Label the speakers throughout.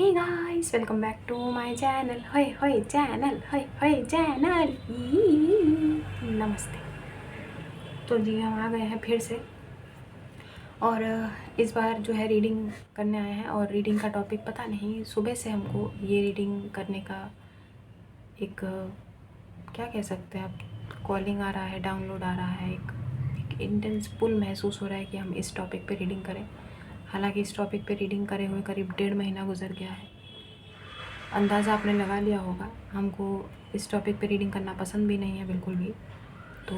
Speaker 1: Hey guys, welcome back to my channel. Hi hi channel, hi hi channel. नमस्ते। तो जी हम आ गए हैं फिर से, और इस बार जो है रीडिंग करने आए हैं। और रीडिंग का टॉपिक पता नहीं, सुबह से हमको ये रीडिंग करने का एक क्या कह सकते हैं आप, कॉलिंग आ रहा है, डाउनलोड आ रहा है, एक इंटेंस पुल महसूस हो रहा है कि हम इस टॉपिक पे रीडिंग करें। हालांकि इस टॉपिक पे रीडिंग करे हुए करीब 1.5 महीना गुजर गया है। अंदाज़ा आपने लगा लिया होगा, हमको इस टॉपिक पे रीडिंग करना पसंद भी नहीं है बिल्कुल भी। तो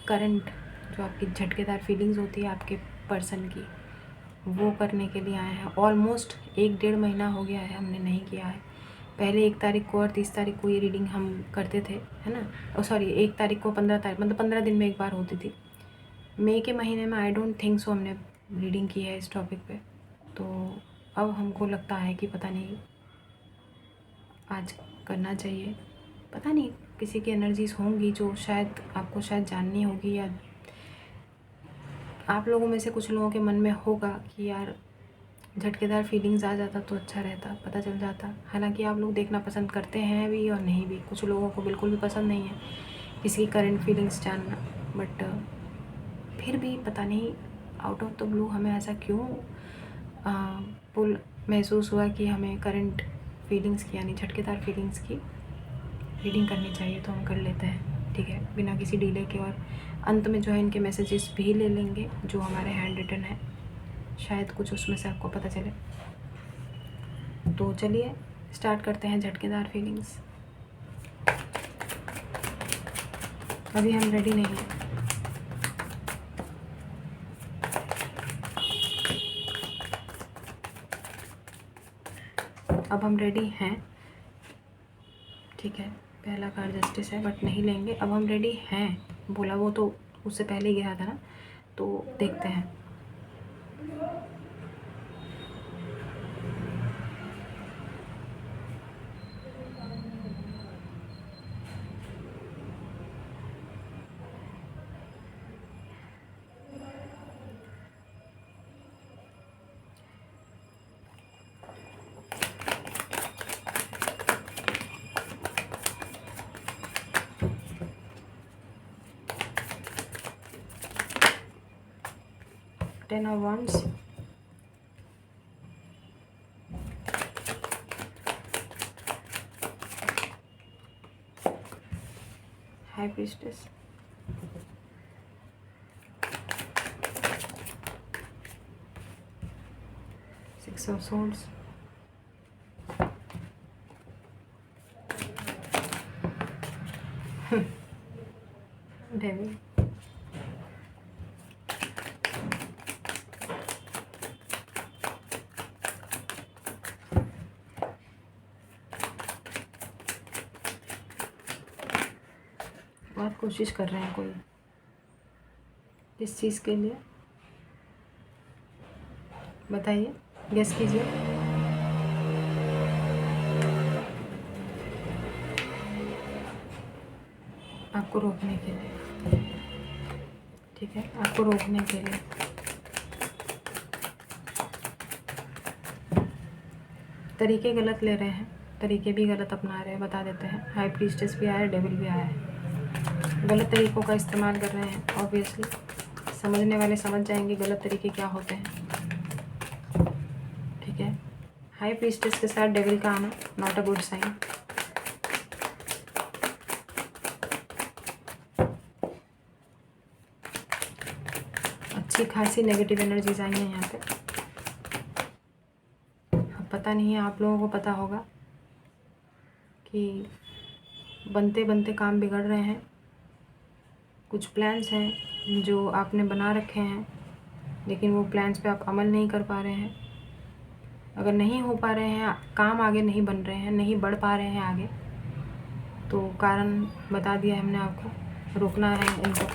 Speaker 1: करंट जो आपकी झटकेदार फीलिंग्स होती है आपके पर्सन की, वो करने के लिए आए हैं। ऑलमोस्ट 1-1.5 महीना हो गया है हमने नहीं किया है। पहले 1 तारीख को और 30 तारीख को ये रीडिंग हम करते थे, है ना। और सॉरी, 1 तारीख को 15 तारीख, मतलब 15 दिन में एक बार होती थी। मई के महीने में आई डोंट थिंक सो हमने रीडिंग की है इस टॉपिक पे। तो अब हमको लगता है कि पता नहीं आज करना चाहिए। पता नहीं किसी की एनर्जीज़ होंगी जो शायद आपको शायद जाननी होगी, या आप लोगों में से कुछ लोगों के मन में होगा कि यार झटकेदार फीलिंग्स आ जाता तो अच्छा रहता, पता चल जाता। हालांकि आप लोग देखना पसंद करते हैं भी और नहीं भी। कुछ लोगों को बिल्कुल भी पसंद नहीं है किसी की करंट फीलिंग्स जानना, बट फिर भी पता नहीं आउट ऑफ द ब्लू हमें ऐसा क्यों पुल महसूस हुआ कि हमें करंट फीलिंग्स की, यानी झटकेदार फीलिंग्स की रीडिंग करनी चाहिए। तो हम कर लेते हैं, ठीक है, बिना किसी डिले के। और अंत में जो है इनके मैसेजेस भी ले लेंगे जो हमारे हैंड रिटन है, शायद कुछ उसमें से आपको पता चले। तो चलिए स्टार्ट करते हैं झटकेदार फीलिंग्स। अभी हम रेडी नहीं हैं। अब हम रेडी हैं, ठीक है। पहला कार्ड जस्टिस है, बट नहीं लेंगे। अब हम रेडी हैं बोला, वो तो उससे पहले ही गया था ना। तो देखते हैं। Ten of Wands, High Priestess, Six of Swords, Devil, बहुत कोशिश कर रहे हैं कोई, किस चीज़ के लिए बताइए, गेस कीजिए। आपको रोकने के लिए, ठीक है, आपको रोकने के लिए। तरीके गलत ले रहे हैं, तरीके भी गलत अपना रहे हैं, बता देते हैं। हाई प्रीस्टेस भी आया है, डेविल भी आया है। गलत तरीक़ों का इस्तेमाल कर रहे हैं। ऑब्वियसली समझने वाले समझ जाएंगे गलत तरीके क्या होते हैं, ठीक है। हाई प्रीस्टेस के साथ डेविल का आना नॉट अ गुड साइन। अच्छी खासी नेगेटिव एनर्जीज आई हैं यहाँ पे। अब पता नहीं है, आप लोगों को पता होगा कि बनते बनते काम बिगड़ रहे हैं। कुछ प्लान्स हैं जो आपने बना रखे हैं, लेकिन वो प्लान्स पे आप अमल नहीं कर पा रहे हैं। अगर नहीं हो पा रहे हैं, काम आगे नहीं बन रहे हैं, नहीं बढ़ पा रहे हैं आगे, तो कारण बता दिया हमने आपको, रोकना है इनको,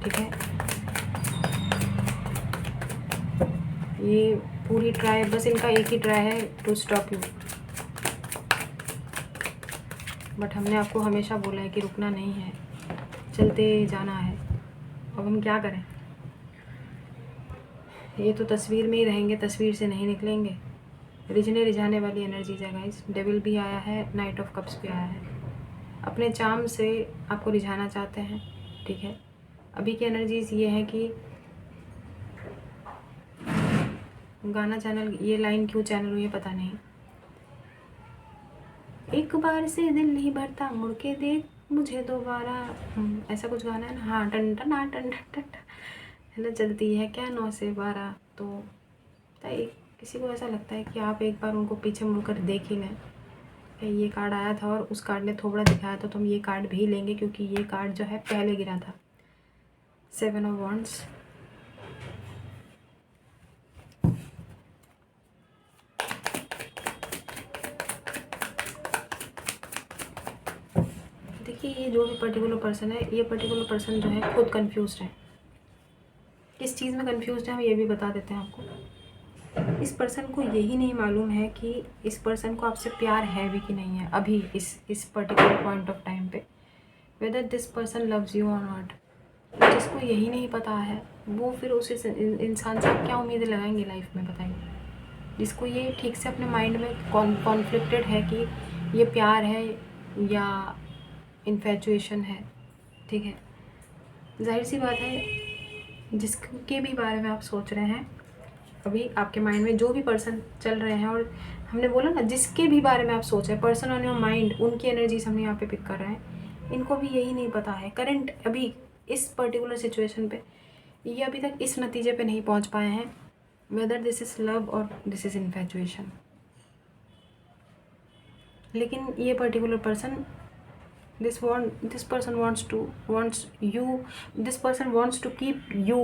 Speaker 1: ठीक है। ये पूरी ट्राई, बस इनका एक ही ट्राई है टू स्टॉप यू, बट हमने आपको हमेशा बोला है कि रुकना नहीं है, चलते जाना है। अब हम क्या करें, ये तो तस्वीर में ही रहेंगे, तस्वीर से नहीं निकलेंगे। रिझने रिझाने वाली एनर्जीज है गाइस। डेविल भी आया है, नाइट ऑफ कप्स भी आया है। अपने चार्म से आपको रिझाना चाहते हैं, ठीक है। अभी की एनर्जीज ये है कि गाना चैनल, ये लाइन क्यों चैनल हुई है पता नहीं। एक बार से दिल नहीं भरता, मुड़ के देख मुझे दोबारा, ऐसा कुछ गाना है ना। हाँ, टन टन टन टन है ना, चलती है क्या 9 से 12। तो किसी को ऐसा लगता है कि आप एक बार उनको पीछे मुड़कर देख ही लें कि ये कार्ड आया था और उस कार्ड ने थोड़ा दिखाया था, तो हम ये कार्ड भी लेंगे क्योंकि ये कार्ड जो है पहले गिरा था। 7 ऑफ वॉन्ड्स। देखिए, ये जो भी पर्टिकुलर पर्सन है, ये पर्टिकुलर पर्सन जो है खुद कंफ्यूज्ड है। किस चीज़ में कंफ्यूज्ड है हम ये भी बता देते हैं आपको। इस पर्सन को यही नहीं मालूम है कि इस पर्सन को आपसे प्यार है भी कि नहीं है अभी इस पर्टिकुलर पॉइंट ऑफ टाइम पे, whether this person loves you और नॉट। जिसको यही नहीं पता है वो फिर उस इंसान से क्या उम्मीदें लगाएंगे लाइफ में, बताइए। जिसको ये ठीक से अपने माइंड में कॉन्फ्लिक्टेड है कि ये प्यार है या इन्फैचुएशन है, ठीक है। जाहिर सी बात है, जिसके भी बारे में आप सोच रहे हैं अभी आपके माइंड में जो भी पर्सन चल रहे हैं, और हमने बोला ना जिसके भी बारे में आप सोच रहे हैं, पर्सन ऑन योर माइंड, उनकी एनर्जीज हमने यहाँ पे पिक कर रहे हैं। इनको भी यही नहीं पता है करंट अभी इस पर्टिकुलर सिचुएशन पे, ये अभी तक इस नतीजे पे नहीं पहुँच पाए हैं वेदर दिस इज़ लव और दिस इज़ इन्फैचुएशन। लेकिन ये particular person, this person wants you, this person wants to keep you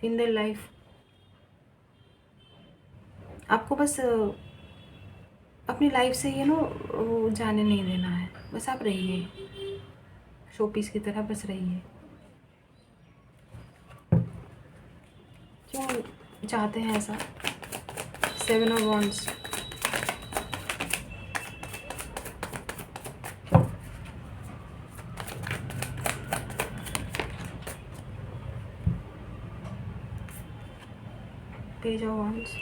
Speaker 1: in their life। आपको बस अपनी लाइफ से वो जाने नहीं देना है, बस आप रहिए शो पीस की तरह, बस रहिए। क्यों चाहते हैं ऐसा? 7 of wands. Page of wands.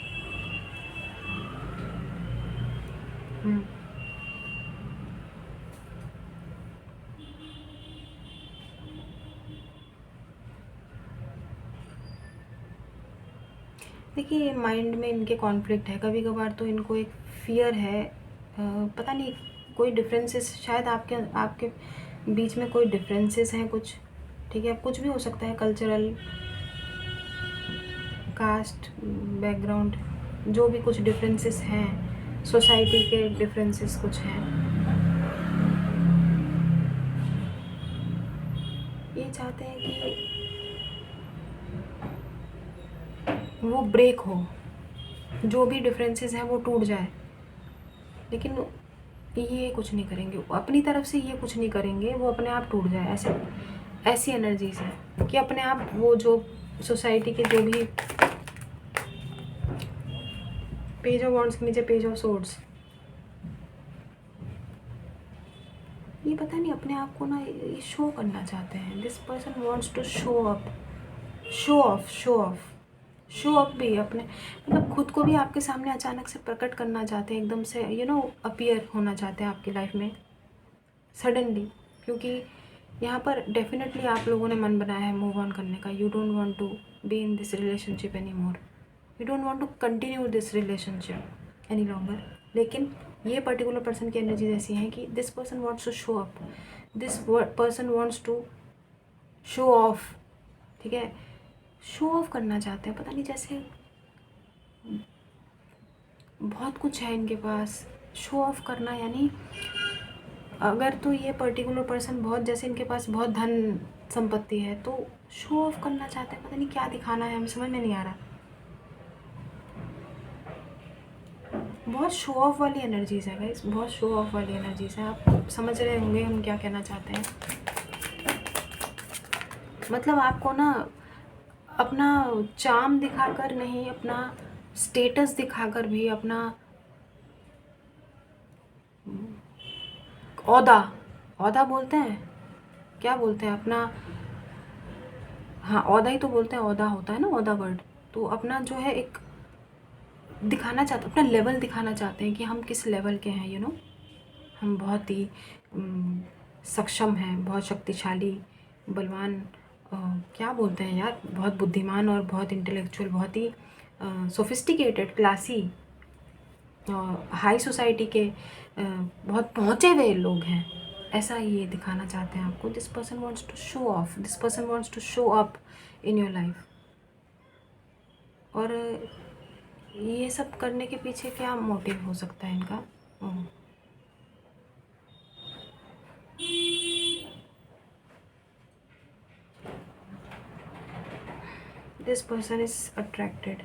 Speaker 1: देखिए, माइंड में इनके कॉन्फ्लिक्ट है, कभी कभार तो इनको एक फियर है, पता नहीं कोई डिफरेंसेस शायद आपके बीच में कोई डिफरेंसेस हैं कुछ, ठीक है। कुछ भी हो सकता है, कल्चरल, कास्ट, बैकग्राउंड, जो भी कुछ डिफरेंसेस हैं, सोसाइटी के डिफरेंसेस कुछ हैं। ये चाहते हैं कि वो ब्रेक हो, जो भी डिफरेंसेस हैं वो टूट जाए, लेकिन ये कुछ नहीं करेंगे अपनी तरफ से, ये कुछ नहीं करेंगे, वो अपने आप टूट जाए। ऐसी एनर्जीज है कि अपने आप वो जो सोसाइटी के जो भी, पेज ऑफ वॉन्ड्स के नीचे पेज ऑफ सोर्ड्स, ये पता नहीं अपने आप को ना ये शो करना चाहते हैं। This person wants to show up, show up भी अपने, मतलब खुद को भी आपके सामने अचानक से प्रकट करना चाहते हैं, एकदम से अपीयर होना चाहते हैं आपकी लाइफ में सडनली। क्योंकि यहाँ पर डेफिनेटली आप लोगों ने मन बनाया है मूव ऑन करने का। You don't want to be in this relationship any more, you don't want to continue this relationship any longer. लेकिन ये पर्टिकुलर पर्सन की एनर्जीज ऐसी हैं कि this person wants to show up, this person wants to show off, ठीक है। Show off करना चाहते हैं, पता नहीं जैसे बहुत कुछ है इनके पास। शो ऑफ करना यानी अगर तो ये पर्टिकुलर पर्सन बहुत, जैसे इनके पास बहुत धन संपत्ति है, तो शो ऑफ करना चाहते हैं, पता नहीं क्या दिखाना है, हमें समझ में नहीं आ रहा। बहुत शो ऑफ वाली एनर्जीज है गाइस, बहुत शो ऑफ वाली एनर्जीज है। आप समझ रहे होंगे हम क्या कहना चाहते हैं। मतलब आपको ना अपना चार्म दिखाकर नहीं, अपना स्टेटस दिखाकर भी, अपना औदा बोलते हैं, क्या बोलते हैं अपना, हाँ औदा ही तो बोलते हैं, औदा होता है ना, औदा वर्ड। तो अपना जो है एक दिखाना चाहते, अपना लेवल दिखाना चाहते हैं कि हम किस लेवल के हैं, हम बहुत ही सक्षम हैं, बहुत शक्तिशाली, बलवान, क्या बोलते हैं यार, बहुत बुद्धिमान और बहुत इंटेलेक्चुअल, बहुत ही सोफिस्टिकेटेड, क्लासी, हाई सोसाइटी के बहुत पहुँचे हुए लोग हैं, ऐसा ये दिखाना चाहते हैं आपको। This person wants to show off, this person wants to show up in your life. और ये सब करने के पीछे क्या मोटिव हो सकता है इनका? This person is attracted.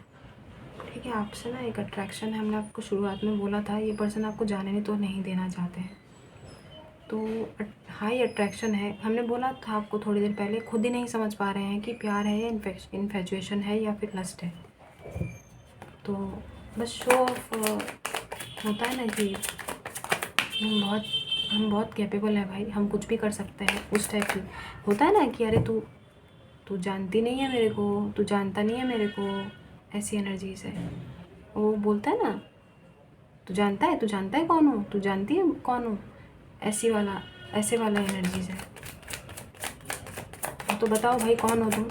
Speaker 1: ठीक है, आपसे ना एक अट्रैक्शन है, हमने आपको शुरुआत में बोला था, ये पर्सन आपको जाने तो नहीं देना चाहते हैं, तो हाई अट्रैक्शन है। हमने बोला था आपको थोड़ी देर पहले, खुद ही नहीं समझ पा रहे हैं कि प्यार है या इन्फेचुएशन है या फिर लस्ट है। तो बस शो ऑफ होता है ना कि हम बहुत कैपेबल हैं भाई, हम कुछ भी कर सकते हैं, उस टाइप की होता है ना कि अरे तू जानती नहीं है मेरे को, तू जानता नहीं है मेरे को, ऐसी एनर्जीज है। वो बोलता है ना, तू जानता है कौन हूँ, तू जानती है कौन हूँ, ऐसे वाला एनर्जीज है। तो बताओ भाई कौन हो तुम?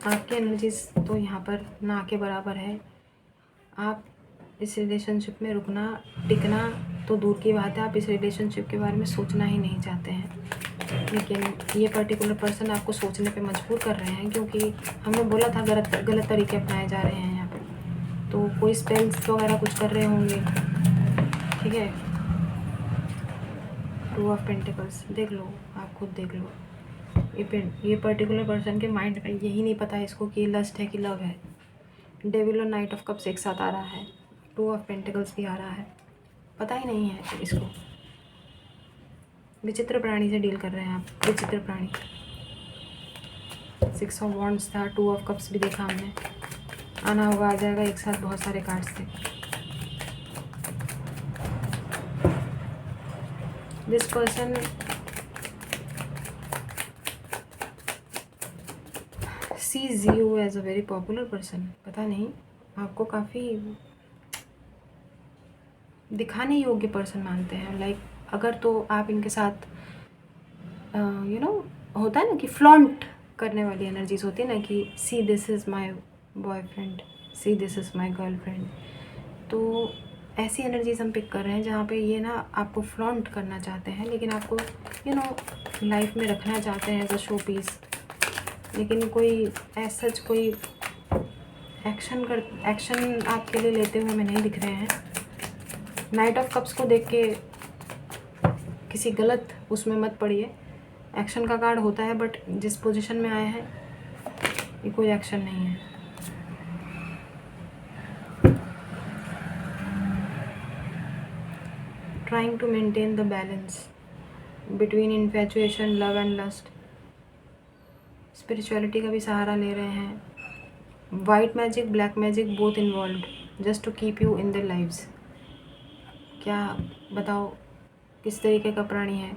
Speaker 1: आपकी एनर्जीज तो यहाँ पर ना के बराबर है। आप इस रिलेशनशिप में रुकना टिकना तो दूर की बात है, आप इस रिलेशनशिप के बारे में सोचना ही नहीं चाहते हैं। लेकिन ये पर्टिकुलर पर्सन आपको सोचने पे मजबूर कर रहे हैं, क्योंकि हमने बोला था गलत तरीके अपनाए जा रहे हैं यहाँ पे। तो कोई स्पेल्स वगैरह कुछ कर रहे होंगे, ठीक है। टू ऑफ पेंटिकल्स देख लो, आप खुद देख लो। ये पर्टिकुलर पर्सन के माइंड में यही नहीं पता है इसको कि लस्ट है कि लव है। डेविल और नाइट ऑफ कप्स एक साथ आ रहा है, टू ऑफ पेंटिकल्स भी आ रहा है, पता ही नहीं है इसको। विचित्र प्राणी से डील कर रहे हैं आप, विचित्र प्राणी। 6 ऑफ वॉन्ड्स था, 2 ऑफ कप्स भी देखा हमने, आना होगा आ जाएगा एक साथ बहुत सारे कार्ड्स थे। This person sees you as a very popular person. पता नहीं, आपको काफ़ी दिखाने योग्य पर्सन मानते हैं। लाइक अगर तो आप इनके साथ होता है ना कि फ्लॉन्ट करने वाली एनर्जीज होती है ना, कि see this is my boyfriend, see this is my girlfriend. तो ऐसी एनर्जीज हम पिक कर रहे हैं जहाँ पे ये ना आपको फ्लॉन्ट करना चाहते हैं, लेकिन आपको लाइफ में रखना चाहते हैं एज अ शो पीस। लेकिन कोई सच कोई एक्शन आपके लिए लेते हुए हमें नहीं दिख रहे हैं। नाइट ऑफ कप्स को देख के किसी गलत उसमें मत पड़िए। एक्शन का कार्ड होता है, बट जिस पोजीशन में आए हैं ये कोई एक्शन नहीं है। Trying to maintain the balance between infatuation, love and lust. Spirituality का भी सहारा ले रहे हैं। White magic, black magic both involved just to keep you in their lives. क्या बताओ किस तरीके का प्राणी है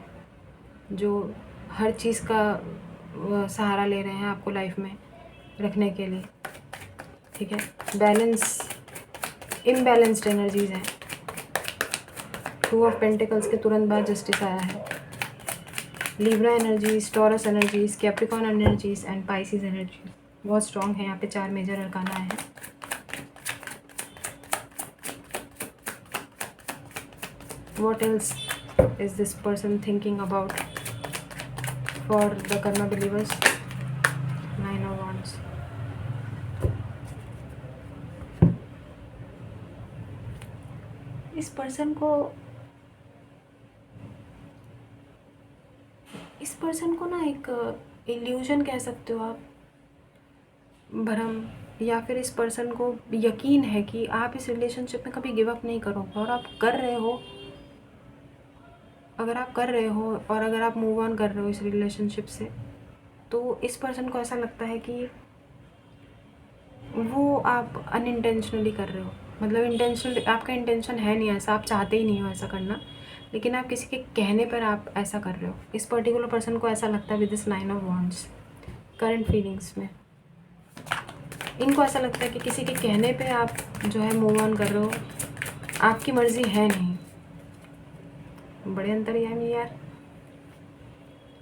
Speaker 1: जो हर चीज़ का सहारा ले रहे हैं आपको लाइफ में रखने के लिए, ठीक है। बैलेंस, इम्बैलेंस्ड एनर्जीज हैं। 2 ऑफ पेंटिकल्स के तुरंत बाद जस्टिस आया है। Libra energies, taurus energies, Capricorn energies and Pisces energies बहुत स्ट्रॉन्ग है। यहाँ पे 4 मेजर अरकाना है। What else is this person thinking about for the karma believers? 9 of Wands. इस पर्सन को ना एक इल्यूजन कह सकते हो आप, भ्रम, या फिर इस पर्सन को यकीन है कि आप इस रिलेशनशिप में कभी गिव अप नहीं करोगे, और आप कर रहे हो। अगर आप कर रहे हो और अगर आप मूव ऑन कर रहे हो इस रिलेशनशिप से, तो इस पर्सन को ऐसा लगता है कि वो आप अनइंटेंशनली कर रहे हो, मतलब इंटेंशनल आपका इंटेंशन है नहीं ऐसा, आप चाहते ही नहीं हो ऐसा करना, लेकिन आप किसी के कहने पर आप ऐसा कर रहे हो। इस पर्टिकुलर पर्सन को ऐसा लगता है with this 9 of wands current feelings में। इनको ऐसा लगता है कि किसी के कहने पे आप जो है मूव ऑन कर रहे हो, आपकी मर्ज़ी है नहीं। बड़े अंतर्यामी यार,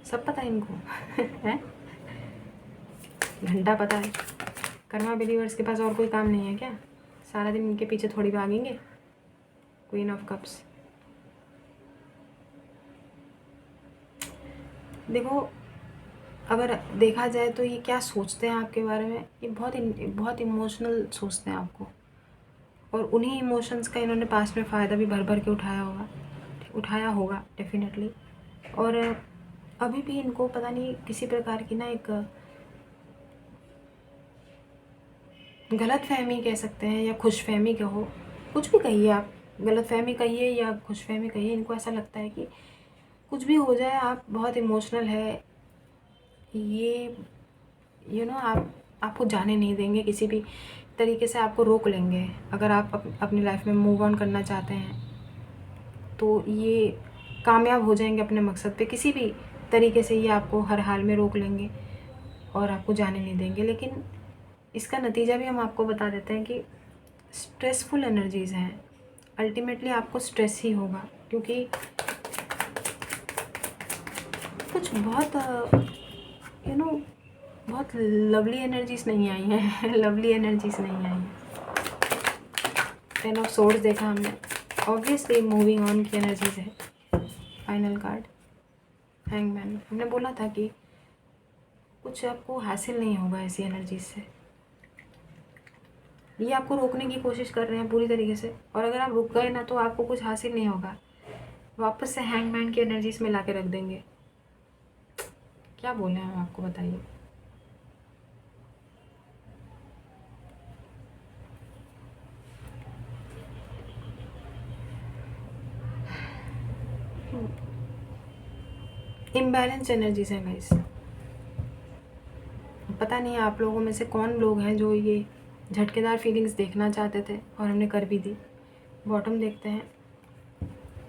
Speaker 1: सब पता है इनको है, घंटा पता है। कर्मा बिलीवर्स के पास और कोई काम नहीं है क्या? सारा दिन इनके पीछे थोड़ी भागेंगे। क्वीन ऑफ कप्स, देखो अगर देखा जाए तो ये क्या सोचते हैं आपके बारे में, ये बहुत इमोशनल सोचते हैं आपको, और उन्हीं इमोशंस का इन्होंने पास्ट में फ़ायदा भी भर भर के उठाया होगा डेफिनेटली। और अभी भी इनको पता नहीं किसी प्रकार की ना एक गलतफहमी कह सकते हैं या खुशफहमी कहो, कुछ भी कहिए आप, गलतफहमी कहिए या खुशफहमी कहिए, इनको ऐसा लगता है कि कुछ भी हो जाए आप बहुत इमोशनल है, ये आपको जाने नहीं देंगे, किसी भी तरीके से आपको रोक लेंगे। अगर आप अपनी लाइफ में मूव ऑन करना चाहते हैं तो ये कामयाब हो जाएंगे अपने मकसद पे, किसी भी तरीके से ये आपको हर हाल में रोक लेंगे और आपको जाने नहीं देंगे। लेकिन इसका नतीजा भी हम आपको बता देते हैं कि स्ट्रेसफुल एनर्जीज़ हैं, अल्टीमेटली आपको स्ट्रेस ही होगा, क्योंकि कुछ बहुत बहुत लवली एनर्जीज़ नहीं आई हैं लवली एनर्जीज़ नहीं आई हैं। 10 ऑफ सोर्ड्स देखा हमने, ऑब्वियसली मूविंग ऑन की एनर्जीज़ है। फाइनल कार्ड हैंगमैन, हमने बोला था कि कुछ आपको हासिल नहीं होगा ऐसी एनर्जीज से, ये आपको रोकने की कोशिश कर रहे हैं पूरी तरीके से, और अगर आप रुक गए ना तो आपको कुछ हासिल नहीं होगा, वापस से हैंगमैन की एनर्जीज में ला के रख देंगे। क्या बोले हम आपको, बताइए। इम्बैलेंस एनर्जीज हैं गाइस, पता नहीं आप लोगों में से कौन लोग हैं जो ये झटकेदार फीलिंग्स देखना चाहते थे और हमने कर भी दी। बॉटम देखते हैं,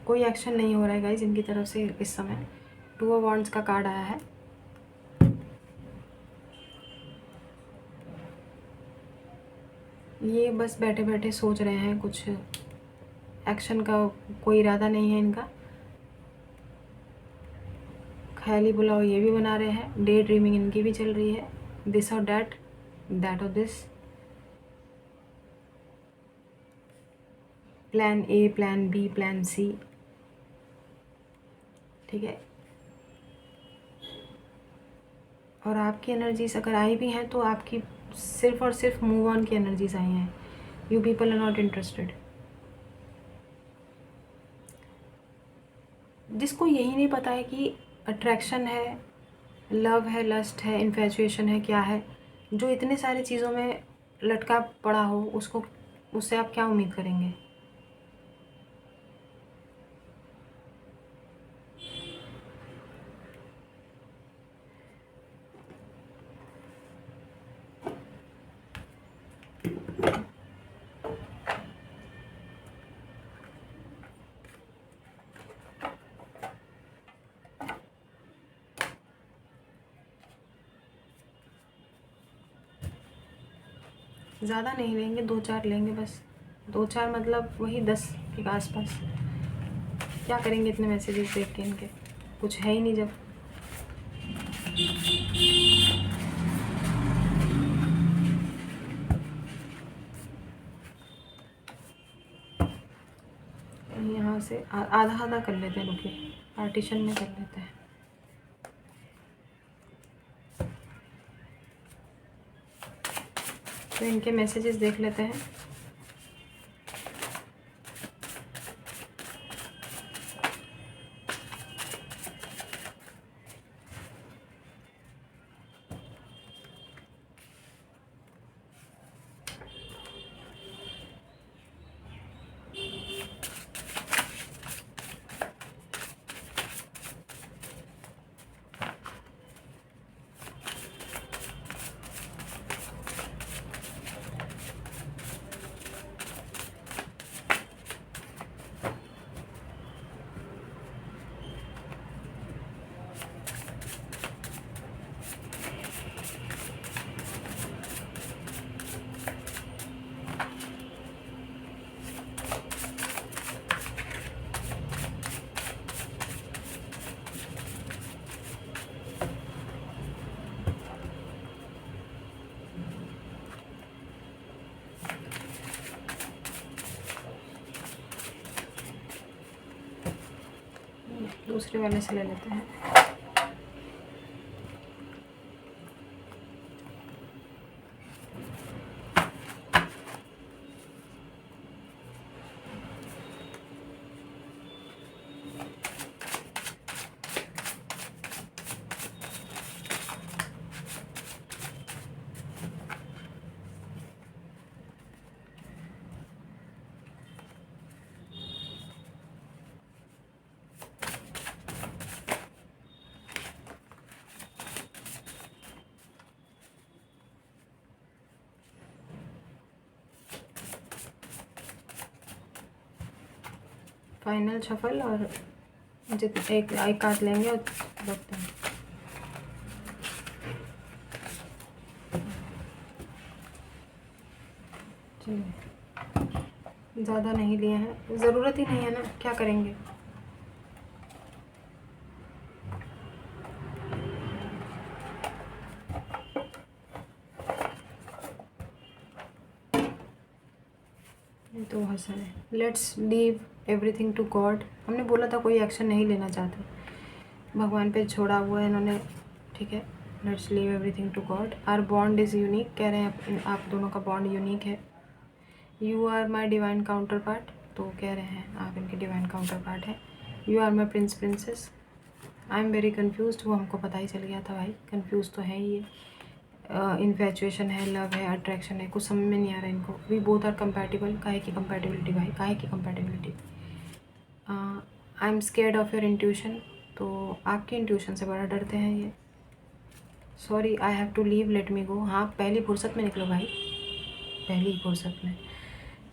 Speaker 1: कोई एक्शन नहीं हो रहा है गाइस इनकी तरफ से इस समय। 2 ऑफ वॉन्ड्स का कार्ड आया है, ये बस बैठे बैठे सोच रहे हैं, कुछ एक्शन का कोई इरादा नहीं है इनका, ख्याली पुलाव ये भी बना रहे हैं, डे ड्रीमिंग इनकी भी चल रही है, दिस और दैट, दैट और this, plan A, plan B, plan C, ठीक है। और आपकी एनर्जीज अगर आई भी हैं तो आपकी सिर्फ और सिर्फ मूव ऑन की एनर्जीज आई हैं। You people are not interested. जिसको यही नहीं पता है कि अट्रैक्शन है, लव है, लस्ट है, इन्फैचुएशन है, क्या है, जो इतने सारे चीज़ों में लटका पड़ा हो, उससे आप क्या उम्मीद करेंगे। ज़्यादा नहीं लेंगे, 2-4 लेंगे बस, 2-4 मतलब वही 10 के आसपास। क्या करेंगे इतने मैसेजेस देख के इनके, कुछ है ही नहीं जब। यहाँ से आधा आधा कर लेते हैं, रुकिए पार्टीशन में कर लेते हैं। तो इनके मैसेजेस देख लेते हैं। दूसरे वाले से ले लेते हैं। फाइनल शफल और एक काट लेंगे और रखते हैं। चलिए, ज़्यादा नहीं लिए हैं, ज़रूरत ही नहीं है ना, क्या करेंगे। तो बहुत सारे। Let's leave everything to God. हमने बोला था कोई एक्शन नहीं लेना चाहते, भगवान पे छोड़ा हुआ है इन्होंने, ठीक है। Let's leave everything to God. Our bond is unique, कह रहे हैं आप दोनों का बॉन्ड यूनिक है। You are my divine counterpart, तो कह रहे हैं आप इनके डिवाइन काउंटर पार्ट है। You are my prince princess. I am very confuse, वो हमको पता ही चल गया था भाई, कन्फ्यूज तो है ही ये। इन्फेचुएशन है, लव है, अट्रैक्शन है, कुछ समझ में नहीं आ रहा है इनको। वी बोथ आर कंपैटिबल, काहे की कंपैटिबिलिटी भाई, काहे की compatibility. I am scared of your intuition, तो आपके इंट्यूशन से बड़ा डरते हैं ये। Sorry I have to leave, let me go. हाँ, पहली फुर्सत में निकलो भाई, पहली फुर्सत में।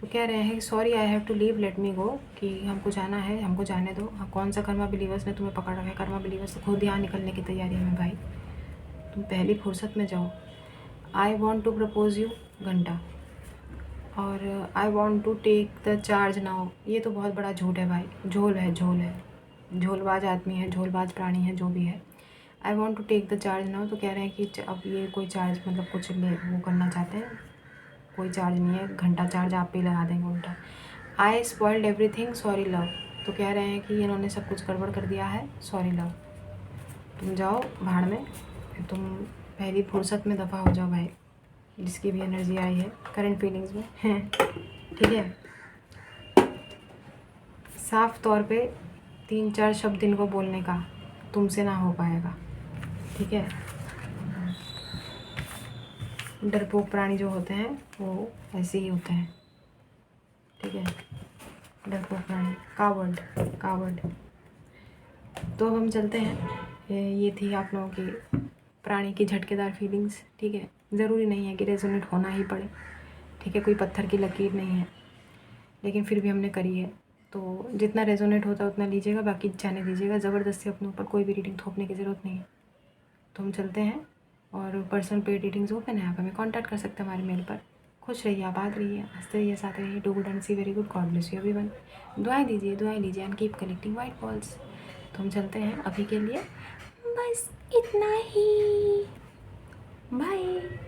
Speaker 1: तो कह रहे हैं sorry I have to leave, let me go, कि हमको जाना है, हमको जाने दो। हाँ, कौन सा कर्मा बिलीवर्स ने तुम्हें पकड़ रखा है? कर्मा बिलीवर्स तो खुद यहाँ निकलने की तैयारी में भाई, तुम पहली फुर्सत में जाओ। I want to propose you, घंटा। और I want to take the charge now, ये तो बहुत बड़ा झूठ है भाई, झोल है, झोल है, झोलबाज आदमी है, झोलबाज प्राणी है, जो भी है। I want to take the charge now, तो कह रहे हैं कि अब ये कोई चार्ज मतलब कुछ ले वो करना चाहते हैं, कोई चार्ज नहीं है, घंटा चार्ज आप पे लगा देंगे उल्टा। आई स्पॉइल्ड एवरीथिंग, सॉरी लव, तो कह रहे हैं कि इन्होंने सब कुछ गड़बड़ कर दिया है, सॉरी लव। तुम जाओ भाड़ में, तुम पहली फुर्सत में दफ़ा हो जाओ भाई, जिसकी भी एनर्जी आई है करंट फीलिंग्स में हैं, ठीक है। साफ तौर पे 3-4 शब्द इनको बोलने का, तुमसे ना हो पाएगा, ठीक है। डरपोक प्राणी जो होते हैं वो ऐसे ही होते हैं, ठीक है। डरपोक प्राणी, कावर्ड, कावर्ड। तो अब हम चलते हैं। ये थी आप लोगों की प्राणी की झटकेदार फीलिंग्स, ठीक है। ज़रूरी नहीं है कि रेजोनेट होना ही पड़े, ठीक है, कोई पत्थर की लकीर नहीं है, लेकिन फिर भी हमने करी है, तो जितना रेजोनेट होता है उतना लीजिएगा, बाकी जाने दीजिएगा। ज़बरदस्ती अपने ऊपर कोई भी रीडिंग थोपने की ज़रूरत नहीं है। तो हम चलते हैं, और पर्सनल पेड रीडिंग्स ओपन है, आप हमें कॉन्टैक्ट कर सकते हैं हमारे मेल पर। खुश रहिए, आबाद रहिए, हंसते रहिए, साथ रहिए। Do good and see very good, God bless you everyone. दुआएं दीजिए, दुआएं लीजिए, and keep collecting white balls. तो हम चलते हैं अभी के लिए, बस इतना ही, बाय।